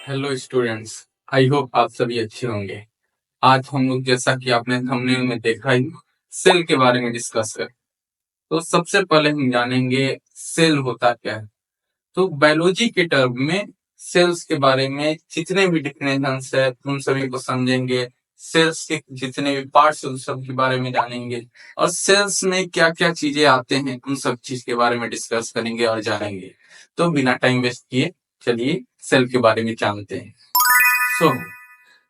Hello students. I hope आप सभी अच्छे होंगे। आज हम लोग जैसा कि आपने थंबनेल में देखा ही सेल के बारे में डिस्कस कर। तो सबसे पहले हम जानेंगे सेल होता क्या है। तो बायोलॉजी के टर्म में सेल्स के बारे में जितने भी डिफिनेशंस है उन सभी को समझेंगे। सेल्स के जितने भी पार्ट्स उन सब के बारे में जानेंगे और सेल्स में क्या क्या चीजें आते हैं उन सब चीज के बारे में डिस्कस करेंगे और जानेंगे। तो बिना टाइम वेस्ट किए चलिए सेल के बारे में जानते हैं। सो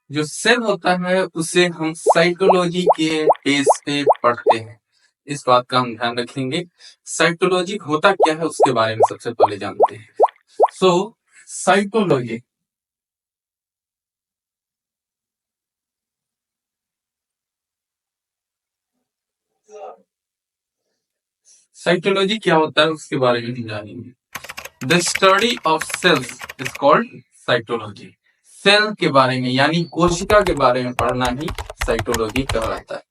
जो सेल होता है उसे हम साइटोलॉजी के बेस पे पढ़ते हैं। इस बात का हम ध्यान रखेंगे। साइटोलॉजी होता क्या है उसके बारे में सबसे पहले जानते हैं। सो साइटोलॉजी साइटोलॉजी क्या होता है उसके बारे में हम जानेंगे। The study of cells is called cytology. Cell के बारे में यानी कोशिका के बारे में पढ़ना ही साइटोलॉजी कहलाता है।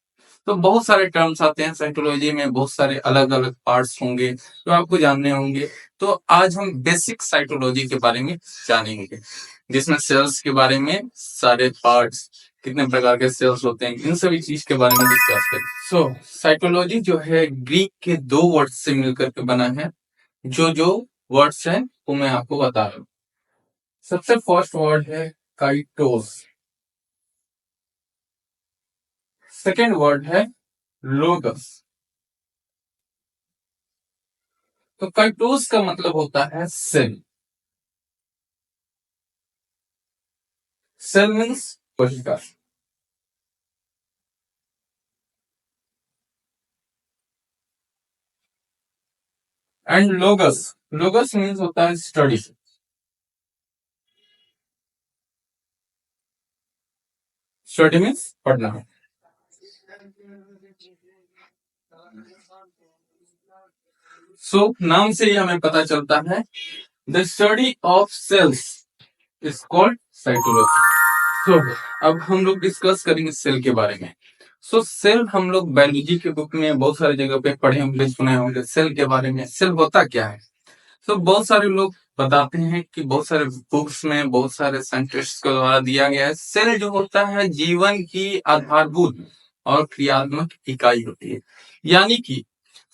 तो बहुत सारे टर्म्स आते हैं साइटोलॉजी में, बहुत सारे अलग अलग पार्ट्स होंगे जो आपको जानने होंगे। तो आज हम बेसिक साइटोलॉजी के बारे में जानेंगे, जिसमें सेल्स के बारे में सारे पार्ट्स, कितने प्रकार के सेल्स होते हैं, इन सभी चीज के बारे में डिस्कस करें। सो साइटोलॉजी जो है ग्रीक के दो वर्ड से मिलकर के बना है। जो वर्ड्स हैं वो मैं आपको बता रहा हूँ। सबसे फर्स्ट वर्ड है काइटोस, सेकेंड वर्ड है लोगस। तो काइटोस का मतलब होता है सेल। सेल मीन्स कोशिका। एंड लोगस, लोगस मीन्स होता है स्टडी। स्टडी मीन्स पढ़ना। सो नाम से ही हमें पता चलता है the study of cells is called cytology. So अब हम लोग डिस्कस करेंगे सेल के बारे में। सो सेल हम लोग बायोलॉजी के बुक में बहुत सारी जगह पे पढ़े होंगे, सुने होंगे सेल के बारे में। सेल होता क्या है। तो बहुत सारे लोग बताते हैं कि बहुत सारे बुक्स में बहुत सारे साइंटिस्ट के द्वारा दिया गया है सेल जो होता है जीवन की आधारभूत और क्रियात्मक इकाई होती है। यानी कि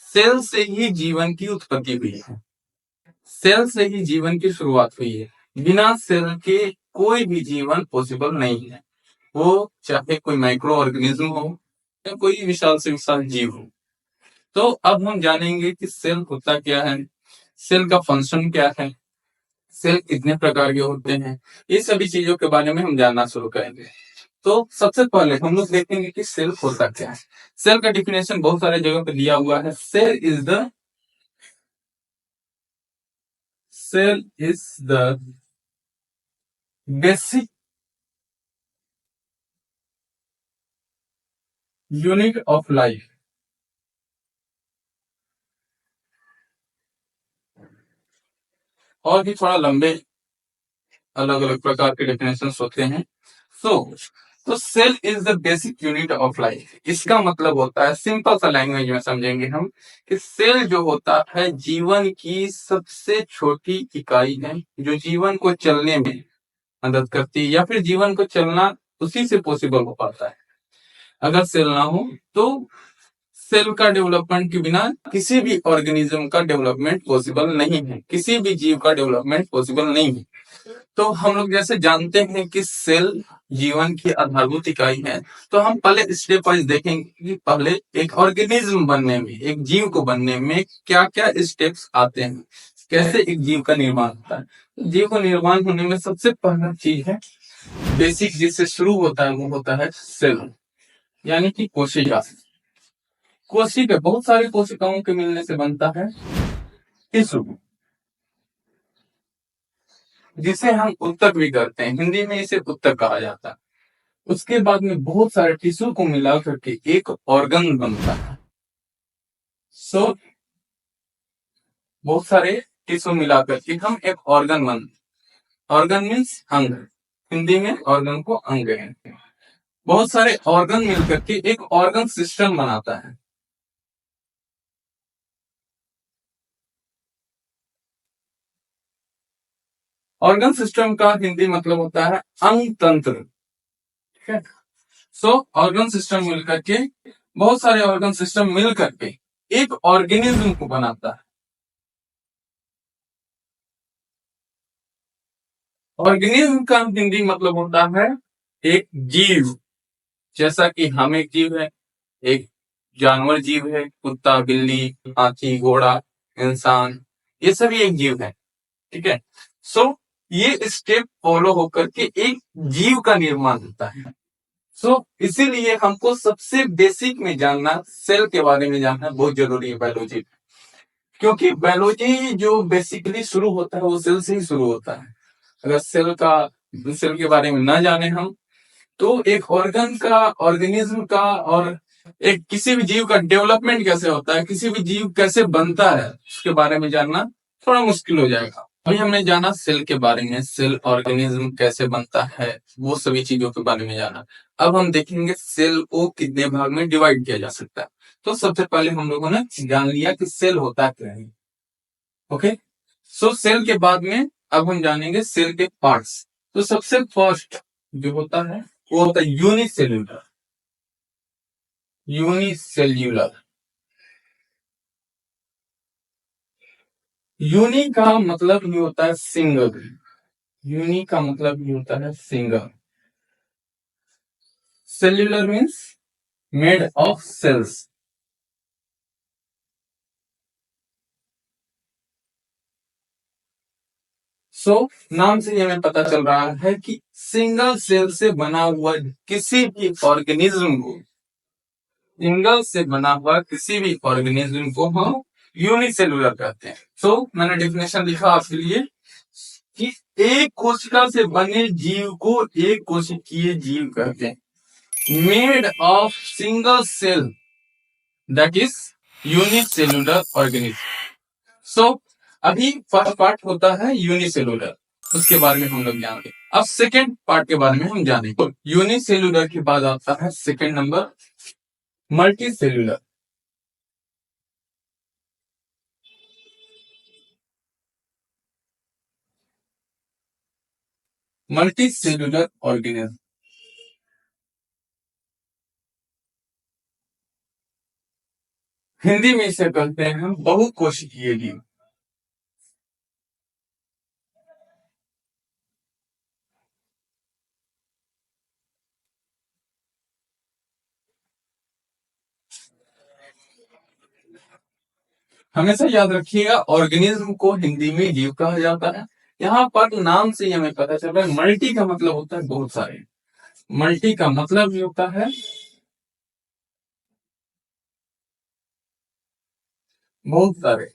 सेल से ही जीवन की उत्पत्ति हुई है, सेल से ही जीवन की शुरुआत हुई है। बिना सेल के कोई भी जीवन पॉसिबल नहीं है, वो चाहे कोई माइक्रो ऑर्गेनिज्म हो या कोई विशाल से विशाल जीव हो। तो अब हम जानेंगे कि सेल होता क्या है, सेल का फंक्शन क्या है, सेल कितने प्रकार के होते हैं, ये सभी चीजों के बारे में हम जानना शुरू करेंगे। तो सबसे पहले हम लोग देखेंगे कि सेल होता क्या है। सेल का डिफिनेशन बहुत सारे जगह पे दिया हुआ है। Cell is the basic unit of life. और भी थोड़ा लंबे अलग अलग प्रकार के डेफिनेशन होते हैं। सो तो cell is the basic unit of life. इसका मतलब होता है, सिंपल सा लैंग्वेज में समझेंगे हम, कि सेल जो होता है जीवन की सबसे छोटी इकाई है जो जीवन को चलने में मदद करती है, या फिर जीवन को चलना उसी से पॉसिबल हो पाता है। अगर सेल ना हो तो सेल का डेवलपमेंट के बिना किसी भी ऑर्गेनिज्म का डेवलपमेंट पॉसिबल नहीं है, किसी भी जीव का डेवलपमेंट पॉसिबल नहीं है। तो हम लोग जैसे जानते हैं कि सेल जीवन की आधारभूत इकाई है, तो हम पहले स्टेप वाइज देखेंगे कि पहले एक ऑर्गेनिज्म बनने में, एक जीव को बनने में क्या क्या स्टेप्स आते हैं, कैसे एक जीव का निर्माण होता है। तो जीव का निर्माण होने में सबसे पहला चीज है, बेसिक जिससे शुरू होता है वो होता है सेल, यानी कि कोशिका। कोशिका बहुत सारी कोशिकाओं के मिलने से बनता है टिश्यू, जिसे हम उत्तक भी करते हैं, हिंदी में इसे उत्तक कहा जाता है। उसके बाद में बहुत सारे टिश्यू को मिला करके एक ऑर्गन बनता है। सो बहुत सारे टिश्यू मिलाकर के हम एक ऑर्गन ऑर्गन मीन्स अंग, हिंदी में ऑर्गन को अंग कहते हैं। बहुत सारे ऑर्गन मिलकर के एक ऑर्गन सिस्टम बनाता है। ऑर्गन सिस्टम का हिंदी मतलब होता है अंग तंत्र। ठीक है। सो ऑर्गन सिस्टम मिलकर के, बहुत सारे ऑर्गन सिस्टम मिल करके एक ऑर्गेनिज्म को बनाता है। ऑर्गेनिज्म का हिंदी मतलब होता है एक जीव। जैसा कि हम एक जीव है, एक जानवर जीव है, कुत्ता, बिल्ली, हाथी, घोड़ा, इंसान, ये सभी एक जीव है। ठीक है। सो ये स्टेप फॉलो होकर के एक जीव का निर्माण होता है। इसीलिए हमको सबसे बेसिक में जानना, सेल के बारे में जानना बहुत जरूरी है बायोलॉजी। क्योंकि बायोलॉजी जो बेसिकली शुरू होता है वो सेल से ही शुरू होता है। अगर सेल के बारे में ना जाने हम, तो एक ऑर्गन का, ऑर्गेनिज्म का, और एक किसी भी जीव का डेवलपमेंट कैसे होता है, किसी भी जीव कैसे बनता है, उसके बारे में जानना थोड़ा मुश्किल हो जाएगा। अभी हमने जाना सेल के बारे में, सेल ऑर्गेनिज्म कैसे बनता है, वो सभी चीजों के बारे में जाना। अब हम देखेंगे सेल को कितने भाग में डिवाइड किया जा सकता है। तो सबसे पहले हम लोगों ने जान लिया कि सेल होता क्या है। ओके। सेल के बाद में अब हम जानेंगे सेल के पार्ट्स। तो सबसे फर्स्ट जो होता है वो होता है यूनिसेल्यूलर। यूनिसेल्यूलर, यूनि का मतलब ये होता है सिंगल। यूनि का मतलब ये होता है single. Cellular means made of cells. नाम से ही हमें पता चल रहा है कि सिंगल सेल से बना हुआ किसी भी ऑर्गेनिज्म को, सिंगल से बना हुआ किसी भी ऑर्गेनिज्म को हम यूनिसेलुलर कहते हैं। मैंने डेफिनेशन लिखा आपके लिए कि एक कोशिका से बने जीव को एक कोशिकीय जीव कहते हैं। Made of single cell, that is unicellular organism. अभी फर्स्ट पार्ट होता है यूनिसेलुलर, उसके बारे में हम लोग जानेंगे। अब सेकेंड पार्ट के बारे में हम जानेंगे। यूनिसेलुलर के बाद आता है second number multi cellular. Multi cellular organism Hindi में इसे कहते हैं हम बहुकोशिकीय जीव। हमेशा याद रखिएगा, ऑर्गेनिज्म को हिंदी में जीव कहा जाता है। यहाँ पर नाम से ही हमें पता चल रहा है, मल्टी का मतलब होता है बहुत सारे। मल्टी का मतलब ये होता है बहुत सारे।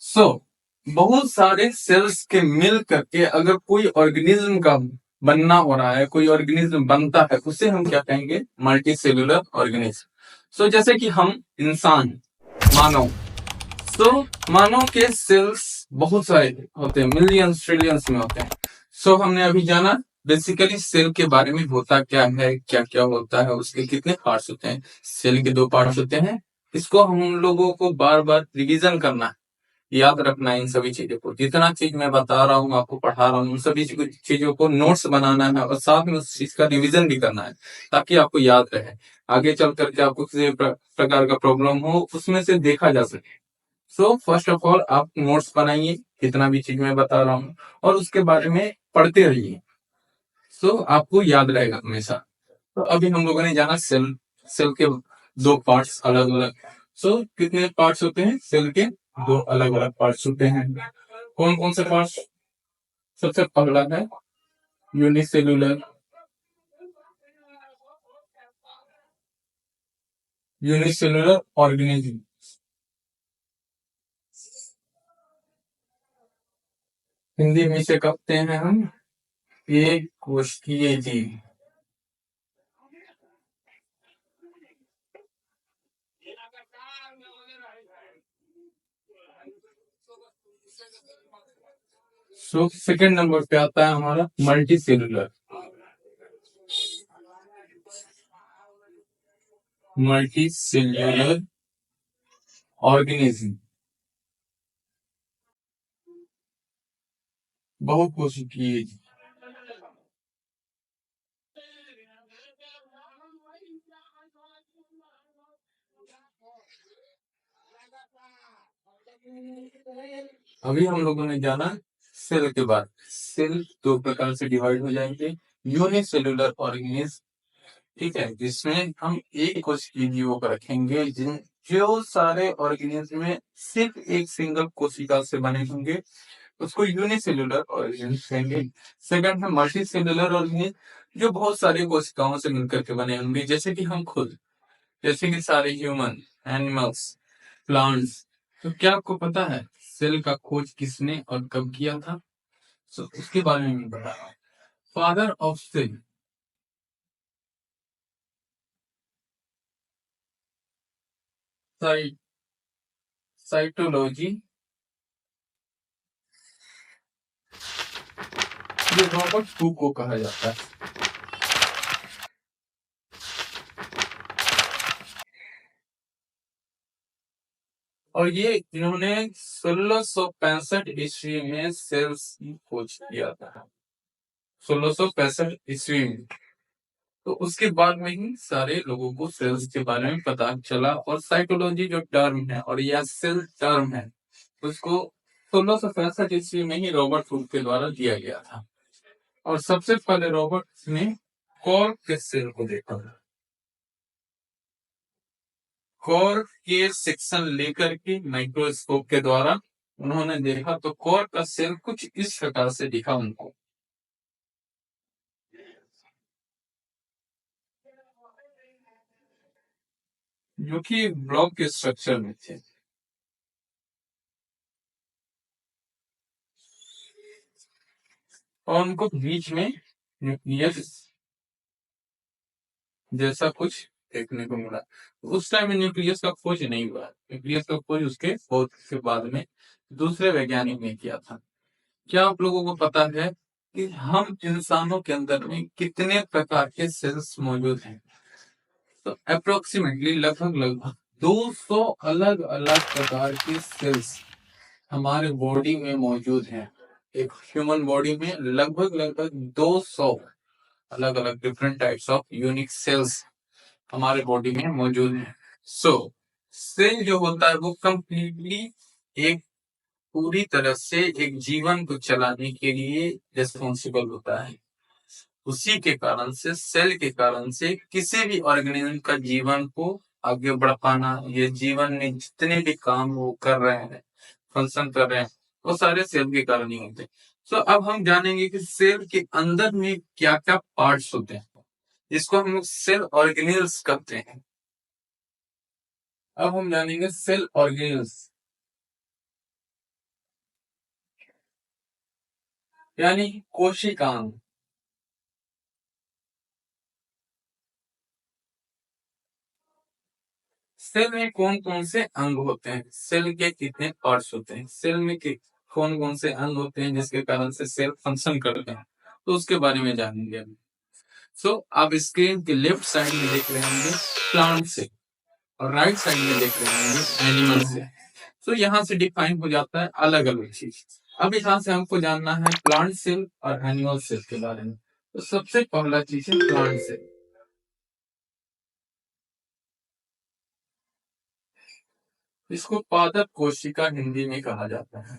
सो बहुत सारे सेल्स के मिल करके अगर कोई ऑर्गेनिज्म का बनना हो रहा है, कोई ऑर्गेनिज्म बनता है, उसे हम क्या कहेंगे? Multi cellular organism. जैसे कि हम इंसान, मानव, मानव के सेल्स बहुत सारे होते हैं, मिलियंस ट्रिलियंस में होते हैं। हमने अभी जाना बेसिकली सेल के बारे में, होता क्या है, क्या क्या होता है, उसके कितने पार्ट्स होते हैं। सेल के दो पार्ट्स होते हैं। इसको हम लोगों को बार बार रिवीजन करना है, याद रखना है इन सभी चीजों को। जितना चीज मैं बता रहा हूँ, आपको पढ़ा रहा हूँ, उन सभी चीजों को नोट्स बनाना है और साथ में उस चीज का रिवीजन भी करना है, ताकि आपको याद रहे। आगे चल करके आपको किसी प्रकार का प्रॉब्लम हो, उसमें से देखा जा सके। फर्स्ट ऑफ ऑल आप नोट्स बनाइए, जितना भी चीज मैं बता रहा हूँ, और उसके बारे में पढ़ते रहिए। आपको याद रहेगा हमेशा। अभी हम लोगों ने जाना सेल। सेल के दो पार्ट्स अलग अलग। कितने पार्ट्स होते हैं सेल के? दो अलग अलग पार्ट्स होते हैं। कौन कौन से पार्ट्स? सबसे पहला है यूनिसेलुलर। यूनिसेलुलर ऑर्गेनिज्म, हिंदी में इसे कहते हैं हम एक कोशिकीय जीव। सेकंड नंबर पे आता है हमारा multicellular. Multicellular organism, बहुकोशिकीय। अभी हम लोगों ने जाना सेल के बाद। सेल दो प्रकार से डिवाइड हो जाएंगे, यूनिसेलुलर ऑर्गेनिज्म, ठीक है, जिसमें हम एक कोशिकीय जीवों को रखेंगे, जिन जो सारे ऑर्गेनिज्म में सिर्फ एक सिंगल कोशिका से बने होंगे, उसको यूनिसेलुलर ऑर्गेनिज्म कहेंगे। सेकंड है मल्टी सेलुलर ऑर्गेनिज्म, जो बहुत सारी कोशिकाओं से मिलकर के बने होंगे, जैसे कि हम खुद, जैसे कि सारे ह्यूमन, एनिमल्स, प्लांट्स। तो क्या आपको पता है सेल का खोज किसने और कब किया था? तो उसके बारे में बता रहा हूँ। फादर ऑफ सेल, साइटोलॉजी, ये रॉबर्ट हुक को कहा जाता है। और ये इन्होंने 1665 ईस्वी में सेल्स की खोज किया था, 1665 ईस्वी में। तो उसके बाद में ही सारे लोगों को सेल्स के बारे में पता चला, और साइकोलॉजी जो टर्म है और यह सेल टर्म है, उसको 1665 ईस्वी में ही रॉबर्ट हुक के द्वारा दिया गया था। और सबसे पहले रॉबर्ट ने कॉर्क के सेल को देखा, कॉर्क के सेक्शन लेकर के माइक्रोस्कोप के द्वारा उन्होंने देखा, तो कॉर्क का सेल कुछ इस प्रकार से दिखा उनको, जो कि ब्लॉक के स्ट्रक्चर में थे। और उनको बीच में न्यूक्लियस जैसा कुछ देखने को मिला। उस टाइम में न्यूक्लियस का खोज नहीं हुआ, न्यूक्लियस का खोज उसके बहुत के बाद में दूसरे वैज्ञानिक ने किया था। क्या आप लोगों को पता है कि हम इंसानों के अंदर में कितने प्रकार के सेल्स मौजूद हैं? तो अप्रोक्सीमेटली लगभग 200 अलग अलग प्रकार के सेल्स हमारे बॉडी में मौजूद हैं। एक ह्यूमन बॉडी में लगभग 200 अलग अलग different types of unique cells हमारे बॉडी में मौजूद है। सेल जो होता है वो कंप्लीटली एक पूरी तरह से एक जीवन को चलाने के लिए रिस्पॉन्सिबल होता है। उसी के कारण से, सेल के कारण से किसी भी ऑर्गेनिज्म का जीवन को आगे बढ़ पाना, ये जीवन में जितने भी काम वो कर रहे हैं, फंक्शन कर रहे हैं, वो सारे सेल के कारण ही होते हैं। अब हम जानेंगे कि सेल के अंदर में क्या क्या पार्ट्स होते हैं, जिसको हम लोग सेल ऑर्गेनेल्स कहते हैं। अब हम जानेंगे सेल ऑर्गेनेल्स, यानी कोशिकांग। सेल में कौन कौन से अंग होते हैं, सेल के कितने पार्ट्स होते हैं, सेल में कौन कौन से अंग होते हैं जिसके कारण से सेल फंक्शन करते हैं, तो उसके बारे में जानेंगे अभी। आप स्क्रीन के लेफ्ट साइड में देख रहे होंगे प्लांट सेल, और राइट साइड में देख रहे होंगे एनिमल सेल। यहाँ से डिफाइन हो जाता है अलग अलग चीज। अब यहाँ से हमको जानना है प्लांट सेल और एनिमल सेल के बारे में। तो सबसे पहला चीज है प्लांट सेल। इसको पादप कोशिका हिंदी में कहा जाता है।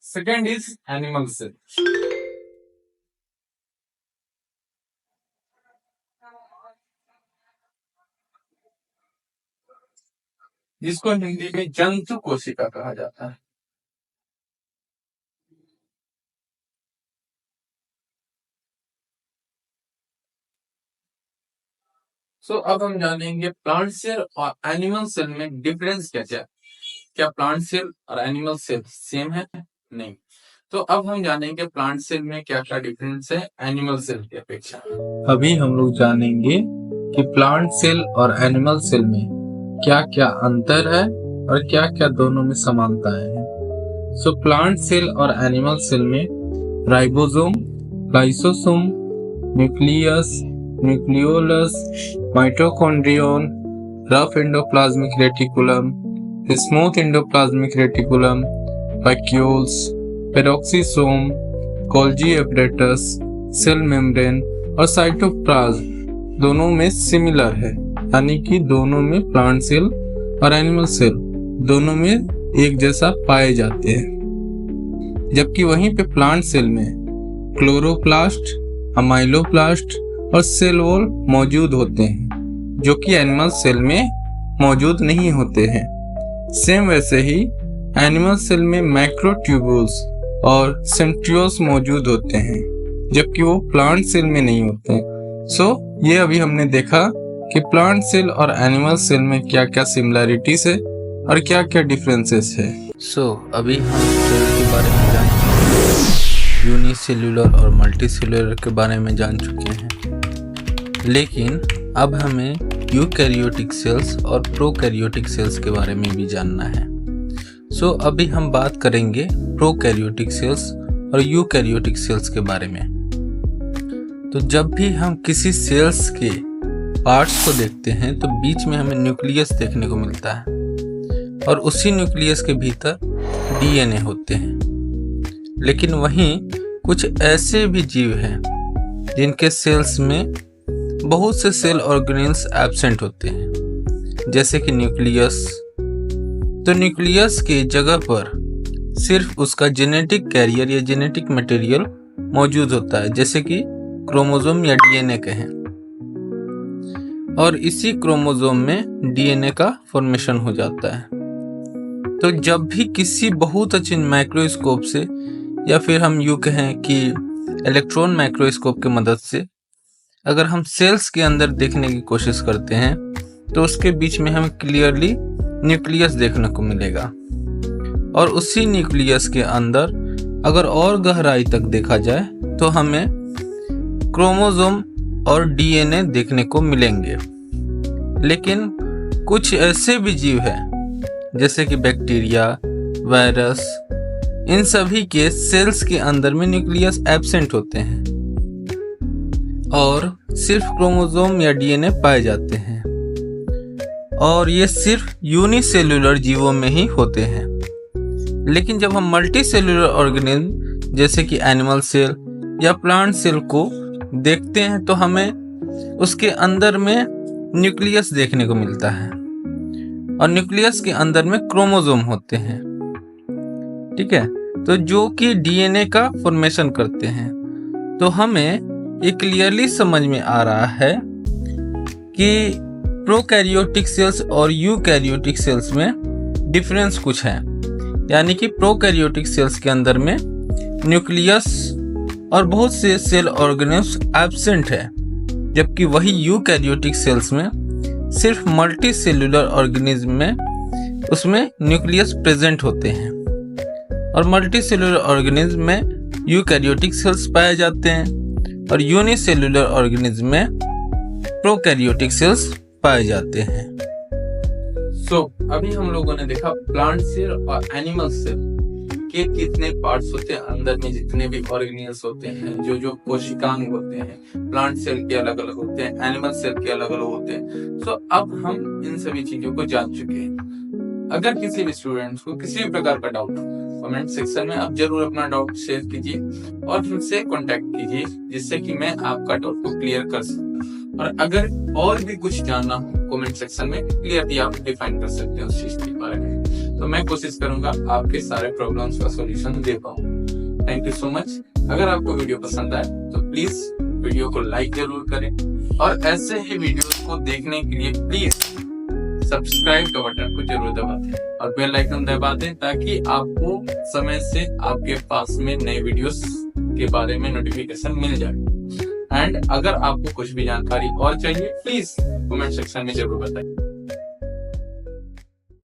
Second is animal cell. जिसको हिंदी में जंतु कोशिका कहा जाता है। अब हम जानेंगे प्लांट सेल और एनिमल सेल में डिफरेंस क्या क्या प्लांट सेल और एनिमल सेल सेम है? नहीं। अब हम जानेंगे प्लांट सेल में क्या क्या डिफरेंस है एनिमल सेल की अपेक्षा। अभी हम लोग जानेंगे कि प्लांट सेल और एनिमल सेल में क्या क्या अंतर है और क्या क्या दोनों में समानताएं हैं। प्लांट सेल और एनिमल सेल में ribosome, lysosome, nucleus, nucleolus, mitochondrion, rough endoplasmic reticulum, smooth endoplasmic reticulum, vacuoles, peroxisome, Golgi apparatus, cell membrane और साइटोप्लाज्म दोनों में सिमिलर है, यानी कि दोनों में प्लांट सेल और एनिमल सेल दोनों में एक जैसा पाए जाते हैं। जबकि वहीं पे प्लांट सेल में क्लोरोप्लास्ट, अमाइलोप्लास्ट और सेल वॉल मौजूद होते हैं, जो कि एनिमल सेल में मौजूद नहीं होते हैं। सेम वैसे ही एनिमल सेल में मैक्रोट्यूब्यूल्स और सेंट्रियोल्स मौजूद होते हैं, जबकि वो प्लांट सेल में नहीं होते हैं। सो ये अभी हमने देखा कि प्लांट सेल और एनिमल सेल में क्या क्या सिमिलरिटीज है और क्या क्या डिफरेंसेस है। अभी हम सेल के बारे में जान चुके हैं, यूनिसेल्यूलर और मल्टीसेल्यूलर के बारे में जान चुके हैं, लेकिन अब हमें यूकैरियोटिक सेल्स और प्रोकैरियोटिक सेल्स के बारे में भी जानना है। अभी हम बात करेंगे प्रोकैरियोटिक सेल्स और यूकैरियोटिक सेल्स के बारे में। तो जब भी हम किसी सेल्स के पार्ट्स को देखते हैं तो बीच में हमें न्यूक्लियस देखने को मिलता है और उसी न्यूक्लियस के भीतर डीएनए होते हैं। लेकिन वहीं कुछ ऐसे भी जीव हैं जिनके सेल्स में बहुत से सेल ऑर्गेनेल्स एब्सेंट होते हैं, जैसे कि न्यूक्लियस। तो न्यूक्लियस के जगह पर सिर्फ उसका जेनेटिक कैरियर या जेनेटिक मटेरियल मौजूद होता है, जैसे कि क्रोमोसोम या डीएनए कहें, और इसी क्रोमोसोम में डीएनए का फॉर्मेशन हो जाता है। तो जब भी किसी बहुत अच्छे माइक्रोस्कोप से या फिर हम यूँ कहें कि इलेक्ट्रॉन माइक्रोस्कोप की मदद से अगर हम सेल्स के अंदर देखने की कोशिश करते हैं तो उसके बीच में हमें क्लियरली न्यूक्लियस देखने को मिलेगा, और उसी न्यूक्लियस के अंदर अगर और गहराई तक देखा जाए तो हमें क्रोमोसोम और डीएनए देखने को मिलेंगे। लेकिन कुछ ऐसे भी जीव हैं जैसे कि बैक्टीरिया, वायरस, इन सभी के सेल्स के अंदर में न्यूक्लियस एब्सेंट होते हैं और सिर्फ क्रोमोसोम या डीएनए पाए जाते हैं, और ये सिर्फ यूनिसेल्यूलर जीवों में ही होते हैं। लेकिन जब हम मल्टी सेल्यूलर ऑर्गेनिज्म जैसे कि एनिमल सेल या प्लांट सेल को देखते हैं तो हमें उसके अंदर में न्यूक्लियस देखने को मिलता है, और न्यूक्लियस के अंदर में क्रोमोसोम होते हैं। ठीक है, तो जो कि डीएनए का फॉर्मेशन करते हैं। तो हमें ये क्लियरली समझ में आ रहा है कि प्रोकैरियोटिक सेल्स और यूकैरियोटिक सेल्स में डिफरेंस कुछ है, यानी कि प्रोकैरियोटिक सेल्स के अंदर में न्यूक्लियस और बहुत से सेल ऑर्गेनेल्स एब्सेंट है, जबकि वही यूकैरियोटिक सेल्स में सिर्फ मल्टी सेल्यूलर ऑर्गेनिज्म में उसमें न्यूक्लियस प्रेजेंट होते हैं, और मल्टी सेल्यूलर ऑर्गेनिज्म में यूकैरियोटिक सेल्स पाए जाते हैं और यूनिसेल्यूलर ऑर्गेनिज्म में प्रोकैरियोटिक सेल्स पाए जाते हैं। अभी हम लोगों ने देखा प्लांट सेल और एनिमल सेल के कितने पार्ट्स होते हैं, अंदर में जितने भी ऑर्गेनेल्स होते हैं, जो जो कोशिकांग होते हैं, प्लांट सेल के अलग अलग होते हैं, एनिमल सेल के अलग अलग होते हैं। अब हम इन सभी चीजों को जान चुके हैं। अगर किसी भी स्टूडेंट्स को किसी भी प्रकार का डाउट हो, कमेंट सेक्शन में आप जरूर अपना डाउट शेयर कीजिए और मुझसे कांटेक्ट कीजिए, जिससे कि मैं आपका डाउट को क्लियर कर सकूं। और अगर और भी कुछ जानना हो कमेंट सेक्शन में क्लियरली आप डिफाइन कर सकते हैं उस चीज के बारे में, तो मैं कोशिश करूंगा आपके सारे प्रॉब्लम्स का सॉल्यूशन दे पाऊं। Thank you so much. अगर आपको वीडियो पसंद आए तो प्लीज वीडियो को लाइक जरूर करें, और ऐसे ही वीडियोस को देखने के लिए प्लीज सब्सक्राइब का बटन को जरूर दबा दें और बेल आइकन दबा दें, ताकि आपको समय से आपके पास में नए वीडियोस के बारे में नोटिफिकेशन मिल जाए। एंड अगर आपको कुछ भी जानकारी और चाहिए प्लीज कमेंट सेक्शन में जरूर बताएं।